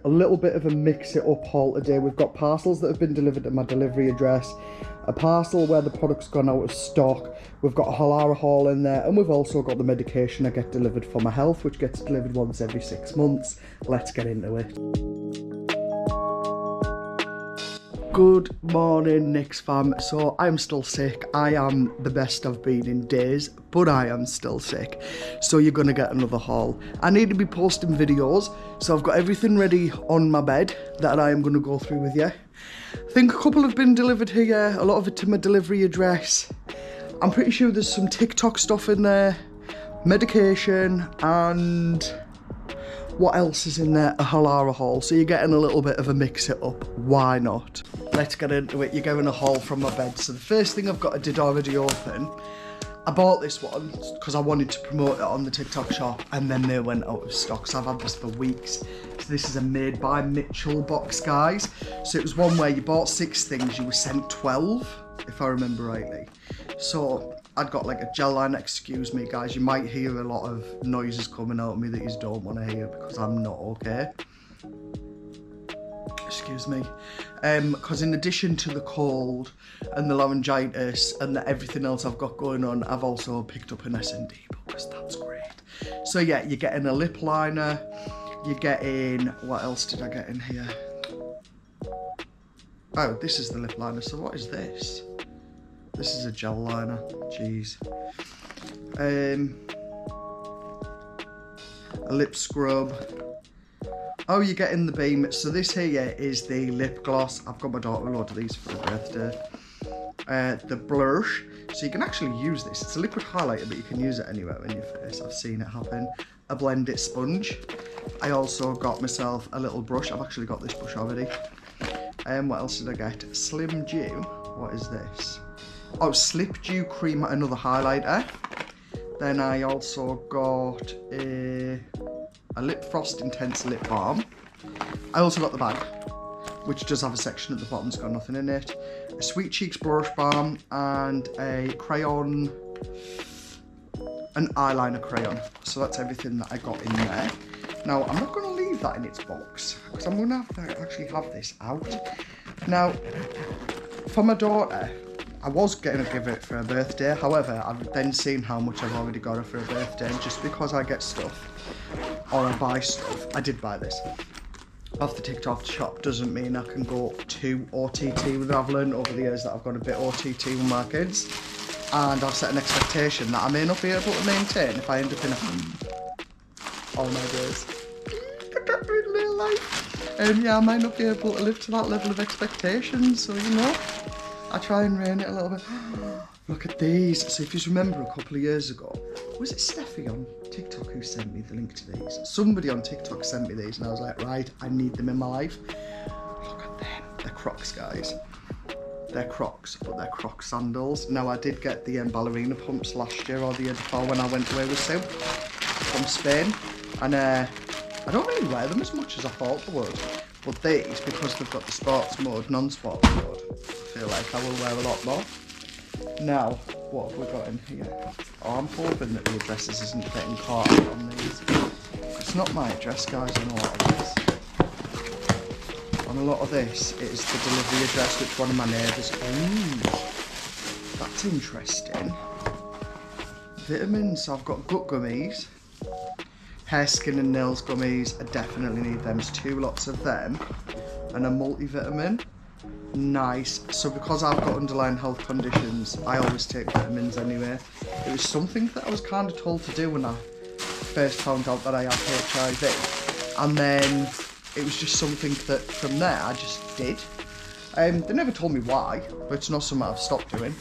a little bit of a mix it up haul today. We've got parcels that have been delivered to my delivery address, a parcel where the product's gone out of stock, we've got a Halara haul in there, and we've also got the medication I get delivered for my health, which gets delivered once every 6 months. Let's get into it. Good morning, Nix fam. So I'm still sick. I am the best I've been in days, but I am still sick. So you're gonna get another haul. I need to be posting videos, so I've got everything ready on my bed that I am gonna go through with you. I think a couple have been delivered here, a lot of it to my delivery address. I'm pretty sure there's some TikTok stuff in there, medication, and what else is in there? A Halara haul. So you're getting a little bit of a mix it up. Why not? Let's get into it. You're getting a haul from my bed. So the first thing I've got, I did already open. I bought this one because I wanted to promote it on the TikTok shop, and then they went out of stock. So I've had this for weeks. So this is a Made by Mitchell box, guys. So it was one where you bought 6 things, you were sent 12, if I remember rightly. So I'd got like a gel liner. Excuse me, guys, you might hear a lot of noises coming out of me that you don't want to hear because I'm not okay. Excuse me. Because in addition to the cold and the laryngitis and everything else I've got going on, I've also picked up an SND because that's great. So yeah, you're getting a lip liner, you're getting, what else did I get in here? Oh, this is the lip liner. So what is this? This is a gel liner. Jeez. A lip scrub. Oh, you're getting the Beam. So this here is the lip gloss. I've got my daughter a load of these for her birthday. The blush. So you can actually use this. It's a liquid highlighter, but you can use it anywhere in your face. I've seen it happen. A Blend It sponge. I also got myself a little brush. I've actually got this brush already. What else did I get? Slim Dew. What is this? Oh, Slip Dew Cream, another highlighter. Then I also got a Lip Frost Intense Lip Balm. I also got the bag, which does have a section at the bottom, it's got nothing in it. A Sweet Cheeks Blush Balm and a crayon, an eyeliner crayon. So that's everything that I got in there. Now, I'm not going to leave that in its box, because I'm going to have to actually have this out. Now, for my daughter, I was going to give it for her birthday. However, I've then seen how much I've already got her for her birthday, and just because I get stuff or I buy stuff, I did buy this off the TikTok shop doesn't mean I can go to OTT with it. I've learned over the years that I've got a bit OTT with my kids, and I've set an expectation that I may not be able to maintain if I end up in a all my days. In real life. Yeah, I might not be able to live to that level of expectation, so you know, I try and rein it a little bit. Look at these. So if you remember a couple of years ago, was it Steffi on TikTok who sent me the link to these? Somebody on TikTok sent me these and I was like, right, I need them in my life. Look at them. They're Crocs, guys. They're Crocs, but they're Crocs sandals. Now, I did get the ballerina pumps last year or the year before when I went away with Sue from Spain. And I don't really wear them as much as I thought I would. But these, because they've got the sports mode, non-sports mode, I feel like I will wear a lot more. Now, what have we got in here? Oh, I'm hoping that the addresses isn't getting caught out on these. It's not my address, guys, on a lot of this. On a lot of this, it is the delivery address, which one of my neighbours. Ooh, that's interesting. Vitamins, so I've got gut gummies. Hair, skin and nails gummies, I definitely need them. There's 2 lots of them. And a multivitamin. Nice. So because I've got underlying health conditions, I always take vitamins anyway. It was something that I was kind of told to do when I first found out that I had HIV. And then it was just something that from there I just did. They never told me why, but it's not something I've stopped doing.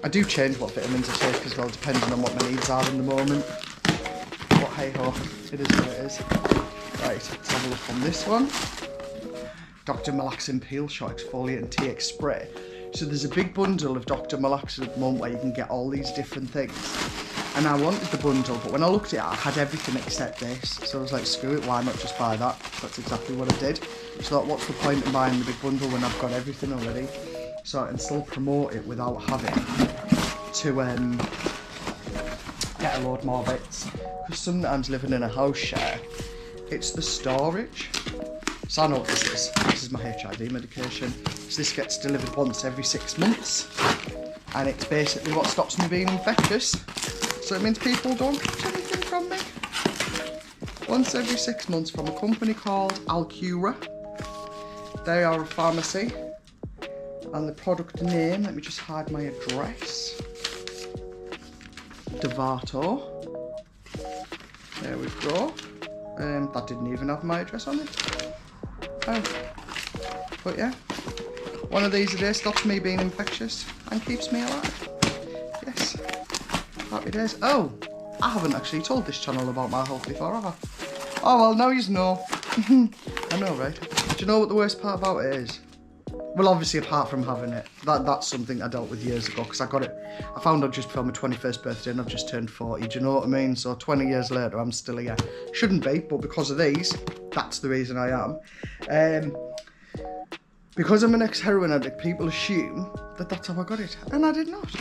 I do change what vitamins I take as well, depending on what my needs are in the moment. But hey ho, it is what it is. Right, let's have a look on this one. Dr. Malaxin Peel Shot Exfoliant and TX Spray. So there's a big bundle of Dr. Malaxin at the moment where you can get all these different things. And I wanted the bundle, but when I looked at it, I had everything except this. So I was like, screw it, why not just buy that? That's exactly what I did. So what's the point in buying the big bundle when I've got everything already? So I can still promote it without having to get a load more bits. Because sometimes living in a house share, it's the storage. So I know what this is. This is my HIV medication. So this gets delivered once every 6 months. And it's basically what stops me being infectious. So it means people don't catch anything from me. Once every 6 months from a company called Alcura. They are a pharmacy. And the product name, let me just hide my address. Dovato. There we go. That didn't even have my address on it. Oh. But yeah. One of these a day stops me being infectious and keeps me alive. Yes. Happy days. Oh, I haven't actually told this channel about my health before, have I? Oh well, now you know. I know, right? Do you know what the worst part about it is? Well, obviously, apart from having it, that's something I dealt with years ago, because I got it, I found out just before my 21st birthday, and I've just turned 40, do you know what I mean? So 20 years later, I'm still here. Shouldn't be, but because of these, that's the reason I am. Because I'm an ex-heroin addict, people assume that that's how I got it, and I did not.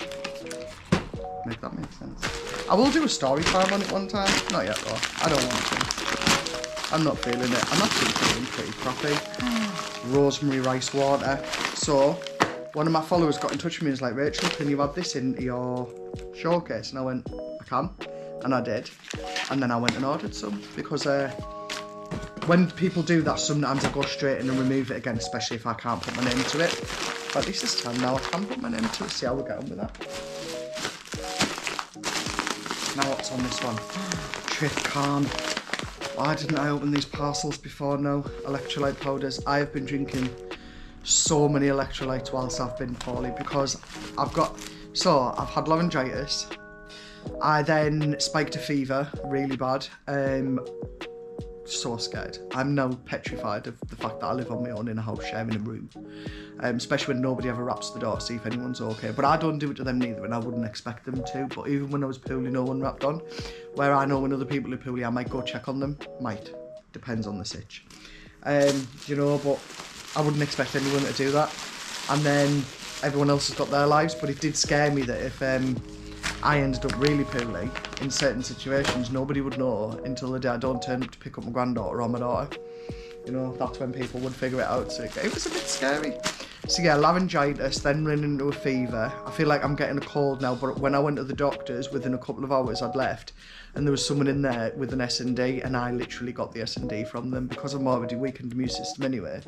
Make that make sense. I will do a story time on it one time, not yet though, I don't want to. I'm not feeling it, I'm actually feeling pretty crappy. Rosemary rice water. So one of my followers got in touch with me and was like, Rachel, can you add this into your showcase? And I went, I can. And I did. And then I went and ordered some, because when people do that, sometimes I go straight in and remove it again, especially if I can't put my name to it. But at least this time now I can put my name to it. See how we get on with that. Now what's on this one? Tripcan. Why didn't I open these parcels before? No, electrolyte powders. I have been drinking so many electrolytes whilst I've been poorly, because I've had laryngitis. I then spiked a fever really bad. So scared. I'm now petrified of the fact that I live on my own in a house sharing a room. Especially when nobody ever raps the door to see if anyone's okay. But I don't do it to them neither, and I wouldn't expect them to. But even when I was poorly, no one rapped on. Where I know when other people are poorly, I might go check on them. Might. Depends on the sitch. You know, but I wouldn't expect anyone to do that. And then everyone else has got their lives, but it did scare me that if I ended up really poorly in certain situations, nobody would know until the day I don't turn up to pick up my granddaughter or my daughter. You know, that's when people would figure it out. So it was a bit scary. So yeah, laryngitis, then ran into a fever. I feel like I'm getting a cold now, but when I went to the doctors, within a couple of hours I'd left, and there was someone in there with an S&D, and I literally got the S&D from them, because I'm already weakened immune system anyway.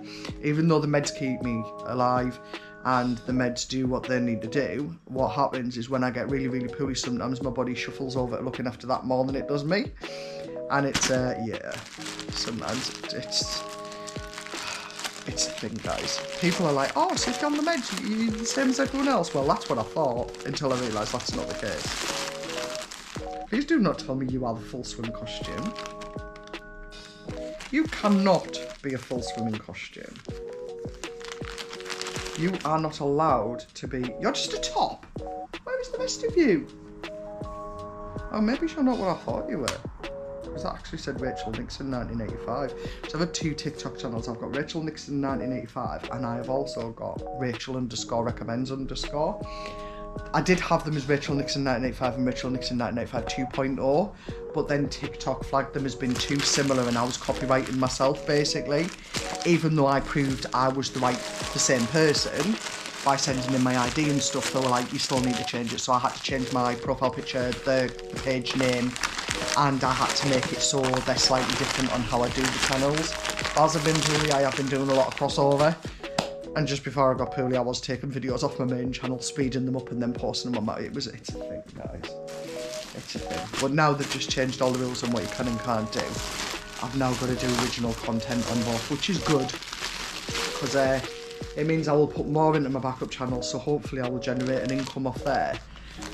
Even though the meds keep me alive, and the meds do what they need to do, what happens is when I get really, really poorly, sometimes my body shuffles over to looking after that more than it does me. And it's, yeah, sometimes it's a thing, guys. People are like, oh, so if you're on the meds, you're the same as everyone else. Well, that's what I thought, until I realised that's not the case. Please do not tell me you are the full swim costume. You cannot be a full swimming costume. You are not allowed to be... You're just a top. Where is the rest of you? Oh, maybe you're not what I thought you were. Because that actually said Rachel Nixon 1985. So I've had 2 TikTok channels. I've got Rachel Nixon 1985, and I have also got Rachel_recommends_. I did have them as Rachel Nixon 1985 and Rachel Nixon 1985 2.0, but then TikTok flagged them as being too similar, and I was copyrighting myself basically, even though I proved I was the same person by sending in my ID and stuff. They were like, you still need to change it, so I had to change my profile picture, the page name, and I had to make it so they're slightly different on how I do the channels. As I've been poorly, I have been doing a lot of crossover. And just before I got poorly, I was taking videos off my main channel, speeding them up and then posting them on my... It's a thing, guys. It's a thing. But now they've just changed all the rules on what you can and can't do. I've now got to do original content on both, which is good. Because it means I will put more into my backup channel, so hopefully I will generate an income off there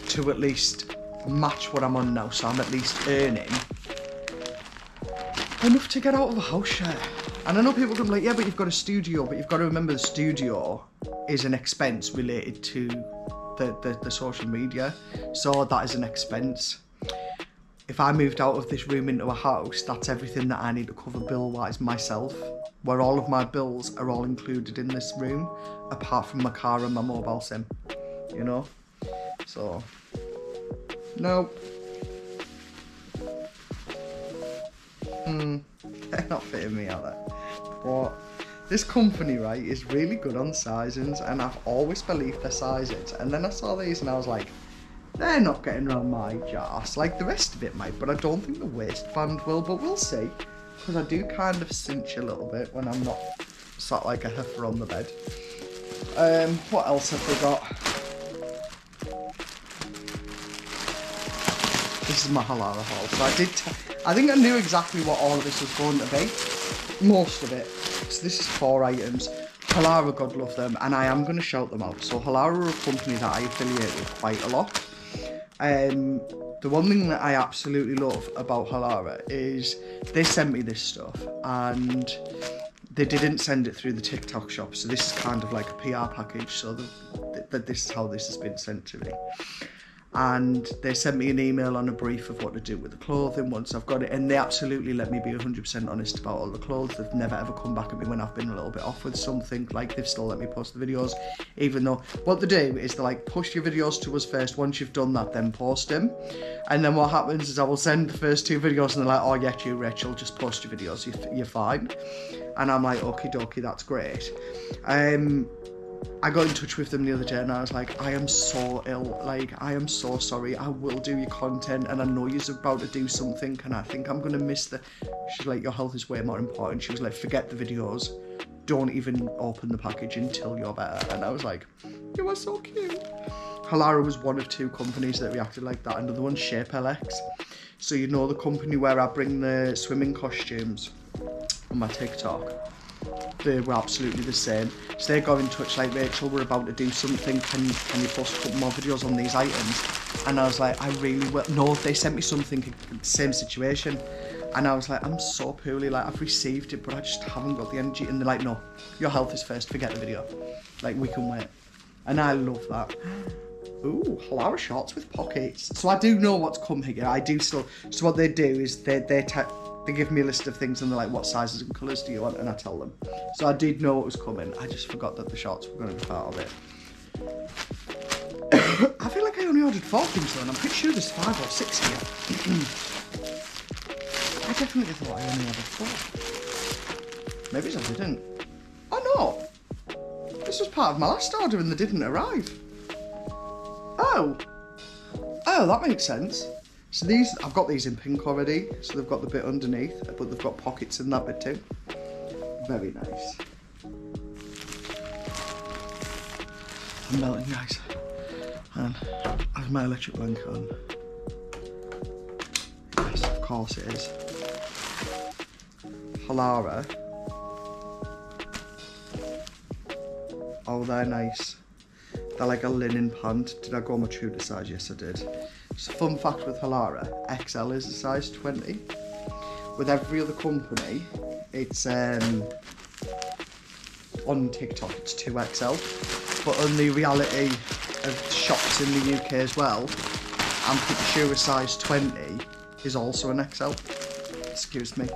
to at least match what I'm on now, so I'm at least earning enough to get out of a house share. And I know people can be like, yeah, but you've got a studio, but you've got to remember the studio is an expense related to the social media. So that is an expense. If I moved out of this room into a house, that's everything that I need to cover bill-wise myself, where all of my bills are all included in this room, apart from my car and my mobile SIM, you know? So, no. They're not fitting me out there. what? This company, right, is really good on sizings, and I've always believed their sizings. And then I saw these and I was like, they're not getting around my jars. Like, the rest of it might, but I don't think the waistband will, but we'll see. Because I do kind of cinch a little bit when I'm not sat like a heifer on the bed. What else have we got? This is my Halara haul. So I think I knew exactly what all of this was going to be. Most of it. So this is 4 items. Halara, God love them, and I am going to shout them out. So Halara are a company that I affiliate with quite a lot. The one thing that I absolutely love about Halara is they sent me this stuff, and they didn't send it through the TikTok shop. So this is kind of like a PR package. So that this is how this has been sent to me. And they sent me an email on a brief of what to do with the clothing once I've got it, and they absolutely let me be 100% honest about all the clothes. They've never ever come back at me when I've been a little bit off with something. Like, they've still let me post the videos, even though what they do is they like push your videos to us first. Once you've done that, then post them. And then what happens is I will send the first 2 videos and they're like, oh yeah, you Rachel, just post your videos, you're fine. And I'm like, okie dokie, that's great. I got in touch with them the other day and I was like, I am so ill, like, I am so sorry. I will do your content, and I know you're about to do something, and I think I'm going to miss the... She's like, your health is way more important. She was like, forget the videos. Don't even open the package until you're better. And I was like, you are so cute. Halara was one of 2 companies that reacted like that. Another one's Shape LX. So you know the company where I bring the swimming costumes on my TikTok? They were absolutely the same. So they got in touch like, Rachel, we're about to do something, can you post a couple more videos on these items? And I was like, I really will. No, they sent me something, same situation. And I was like, I'm so poorly, like, I've received it, but I just haven't got the energy. And they're like, no, your health is first, forget the video. Like, we can wait. And I love that. Ooh, Halara shorts with pockets. So I do know what's come here. I do still. So what they do is they give me a list of things and they're like, what sizes and colours do you want? And I tell them. So I did know what was coming. I just forgot that the shorts were going to be part of it. I feel like I only ordered 4 things though, and I'm pretty sure there's 5 or 6 here. I definitely thought I only ordered 4. Maybe I didn't. Oh no! This was part of my last order and they didn't arrive. Oh, that makes sense. So these, I've got these in pink already, so they've got the bit underneath, but they've got pockets in that bit too. Very nice. I'm melting, guys. And I have my electric blanket on. Yes, of course it is. Halara. Oh, they're nice. They're like a linen pant. Did I go my true to size? Yes, I did. So fun fact with Halara, XL is a size 20. With every other company, it's on TikTok it's 2XL. But on the reality of shops in the UK as well, I'm pretty sure a size 20 is also an XL. Excuse me.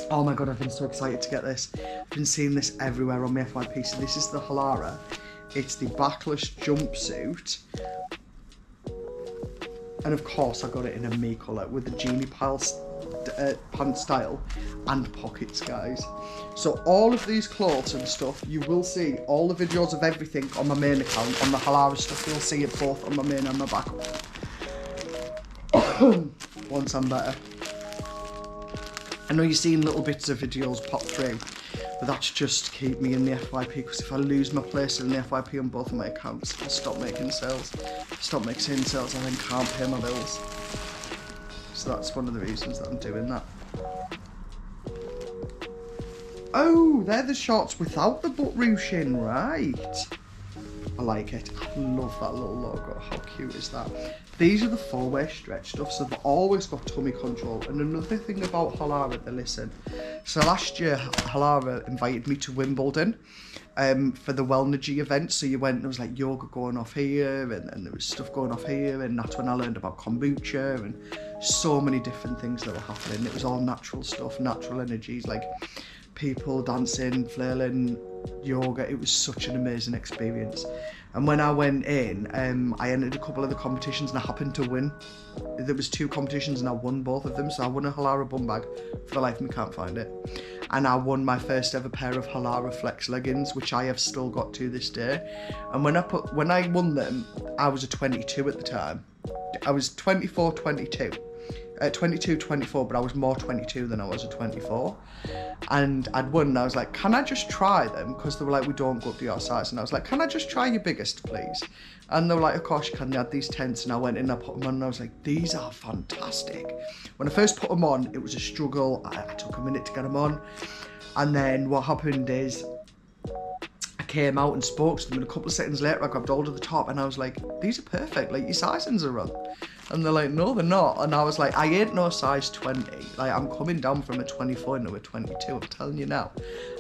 Oh my god, I've been so excited to get this. I've been seeing this everywhere on my FYP. So this is the Halara. It's the backless jumpsuit. And of course I got it in a me colour with the Genie pants style and pockets, guys. So all of these clothes and stuff, you will see all the videos of everything on my main account. On the Halara stuff, you'll see it both on my main and my back. Once I'm better. I know you're seeing little bits of videos pop through, but that's just to keep me in the FYP, because if I lose my place in the FYP on both of my accounts, I'll stop making sales. Stop making sales, I then can't pay my bills. So that's one of the reasons that I'm doing that. Oh, they're the shorts without the butt ruching, right? I like it. I love that little logo. How cute is that? These are the 4-way stretch stuff, so they've always got tummy control. And another thing about Halara, they listen. So last year, Halara invited me to Wimbledon for the Wellnergy event. So you went, and there was like yoga going off here, and there was stuff going off here, and that's when I learned about kombucha, and so many different things that were happening. It was all natural stuff, natural energies, like people dancing, flailing, yoga. It was such an amazing experience. And when I went in, I entered a couple of the competitions and I happened to win. There was 2 competitions and I won both of them. So I won a Halara bum bag. For the life of me, can't find it. And I won my first ever pair of Halara Flex leggings, which I have still got to this day. And when I won them, I was a 22 at the time. I was 24, 22. 22, 24, but I was more 22 than I was a 24. And I'd won and I was like, can I just try them? Because they were like, we don't go up to your size. And I was like, can I just try your biggest, please? And they were like, of course you can. They had these tents and I went in and I put them on and I was like, these are fantastic. When I first put them on, it was a struggle. I took a minute to get them on. And then what happened is I came out and spoke to them, and a couple of seconds later I grabbed hold of the top and I was like, these are perfect, like your sizings are wrong. And they're like, no, they're not. And I was like, I ain't no size 20. Like, I'm coming down from a 24 into a 22, I'm telling you now.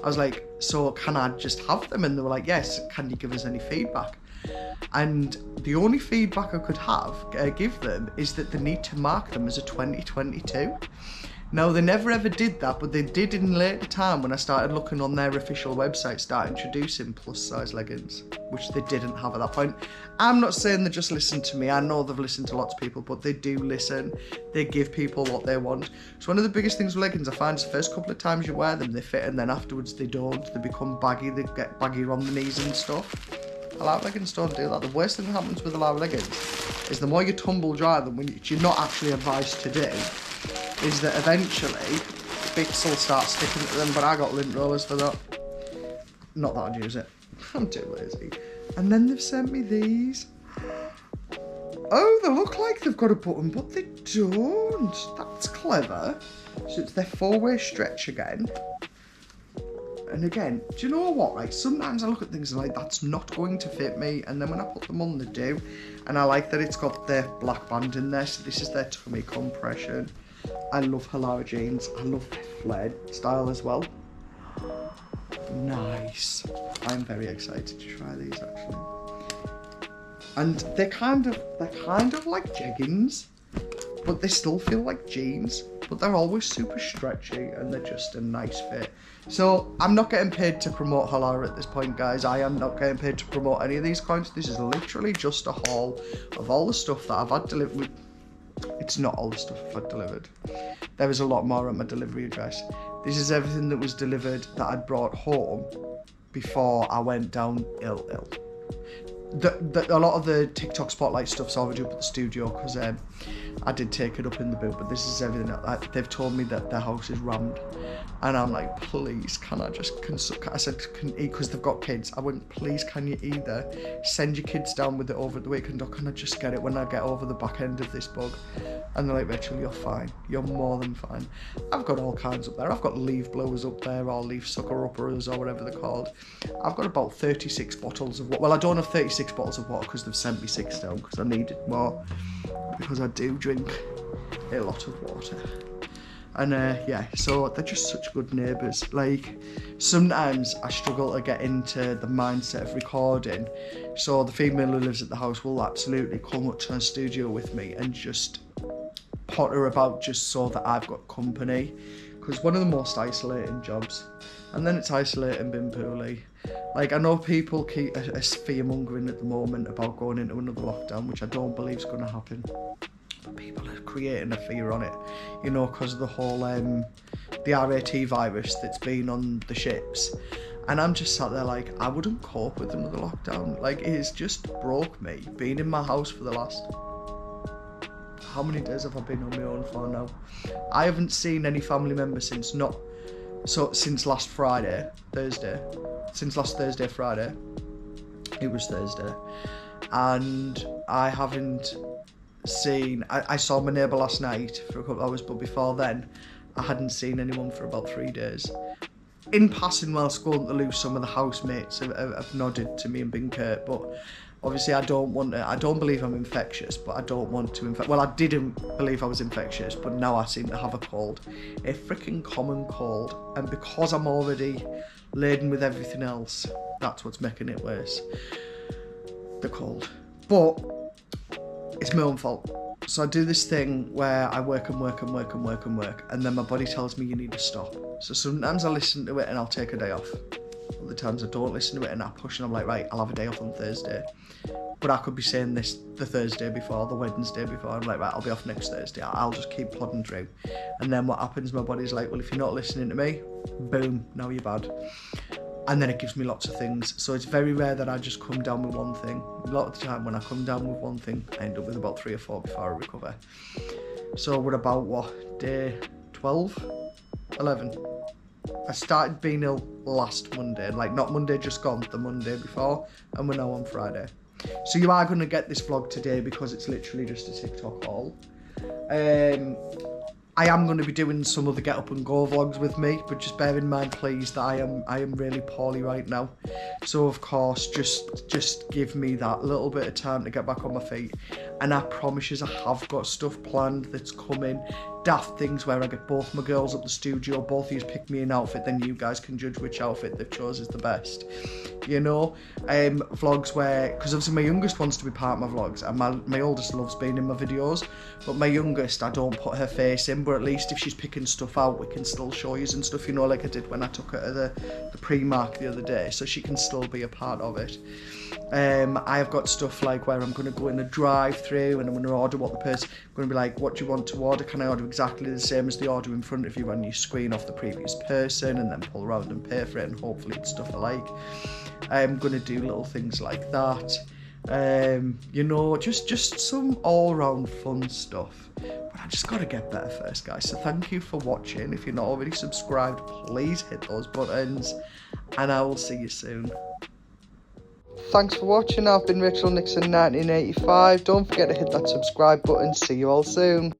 I was like, so can I just have them? And they were like, yes, can you give us any feedback? And the only feedback I could give them is that they need to mark them as a 2022. Now, they never ever did that, but they did in later time when I started looking on their official website, start introducing plus size leggings, which they didn't have at that point. I'm not saying they just listen to me. I know they've listened to lots of people, but they do listen. They give people what they want. So one of the biggest things with leggings I find is the first couple of times you wear them, they fit, and then afterwards they don't. They become baggy, they get baggy on the knees and stuff. Halara leggings don't do that. The worst thing that happens with Halara leggings is the more you tumble dry them, which you're not actually advised to do, is that eventually bits will start sticking to them, but I got lint rollers for that. Not that I'd use it. I'm too lazy. And then they've sent me these. Oh, they look like they've got a button, but they don't. That's clever. So it's their 4-way stretch again. And again, do you know what, right? Sometimes I look at things and I'm like, that's not going to fit me. And then when I put them on, they do. And I like that it's got their black band in there. So this is their tummy compression. I love Halara jeans. I love their flared style as well. Nice. I'm very excited to try these actually. And they're kind of like jeggings, but they still feel like jeans, but they're always super stretchy and they're just a nice fit. So I'm not getting paid to promote Halara at this point, guys. I am not getting paid to promote any of these coins. This is literally just a haul of all the stuff that I've had delivered. It's not all the stuff I've had delivered. There was a lot more at my delivery address. This is everything that was delivered that I'd brought home before I went down ill. A lot of the TikTok spotlight stuff's already up at the studio because I did take it up in the boot, but this is everything. They've told me that their house is rammed, and I'm like, please, can I just I said, because they've got kids. I went, please, can you either send your kids down with it over the weekend, or can I just get it when I get over the back end of this bug? And they're like, Rachel, you're fine. You're more than fine. I've got all kinds up there. I've got leaf blowers up there, or leaf sucker uppers, or whatever they're called. I've got about 36 bottles of water. Well, I don't have 36 bottles of water because they've sent me 6 down because I needed more, because I do drink a lot of water. And yeah, so they're just such good neighbours. Like, sometimes I struggle to get into the mindset of recording, so the female who lives at the house will absolutely come up to the studio with me and just potter about just so that I've got company, because one of the most isolating jobs. And then it's isolating being poorly. Like, I know people keep a fear-mongering at the moment about going into another lockdown, which I don't believe is going to happen. But people are creating a fear on it, you know, because of the whole, the RAT virus that's been on the ships. And I'm just sat there like, I wouldn't cope with another lockdown. Like, it has just broke me, being in my house for the last... How many days have I been on my own for now? I haven't seen any family members since last Friday, Thursday. Since last Thursday, Friday. It was Thursday. And I haven't seen... I saw my neighbour last night for a couple of hours, but before then, I hadn't seen anyone for about 3 days. In passing, whilst going to lose, some of the housemates have nodded to me and been curt, but obviously I don't believe I'm infectious, but I don't want to infect... Well, I didn't believe I was infectious, but now I seem to have a cold. A freaking common cold. And because I'm already laden with everything else, that's what's making it worse. The cold. But it's my own fault. So I do this thing where I work, and then my body tells me you need to stop. So sometimes I listen to it and I'll take a day off. other times I don't listen to it and I push and I'm like, right, I'll have a day off on Thursday. But I could be saying this the Thursday before, the Wednesday before. I'm like, right, I'll be off next Thursday. I'll just keep plodding through. And then what happens, my body's like, well, if you're not listening to me, boom, now you're bad. And then it gives me lots of things. So it's very rare that I just come down with one thing. A lot of the time when I come down with one thing, I end up with about 3 or 4 before I recover. So we're about, what, day 12? 11. I started being ill last Monday. Like, not Monday just gone, the Monday before. And we're now on Friday. So you are going to get this vlog today because it's literally just a TikTok haul. I am going to be doing some of the get up and go vlogs with me, but just bear in mind, please, that I am really poorly right now. So of course, just give me that little bit of time to get back on my feet. And I promise you, I have got stuff planned that's coming. Daft things where I get both my girls up the studio, both of you pick me an outfit, then you guys can judge which outfit they've chose is the best. You know, vlogs where, because obviously my youngest wants to be part of my vlogs, and my oldest loves being in my videos, but my youngest, I don't put her face in, but at least if she's picking stuff out, we can still show you and stuff, you know, like I did when I took her to the Primark the other day, so she can still be a part of it. I have got stuff like where I'm going to go in a drive-through and I'm going to order what the person, I'm going to be like, what do you want to order? Can I order exactly the same as the order in front of you, and you screen off the previous person and then pull around and pay for it, and hopefully it's stuff I like. I'm going to do little things like that. You know, just some all-round fun stuff. But I just got to get better first, guys. So thank you for watching. If you're not already subscribed, please hit those buttons, and I will see you soon. Thanks for watching. I've been Rachel Nixon 1985. Don't forget to hit that subscribe button. See you all soon.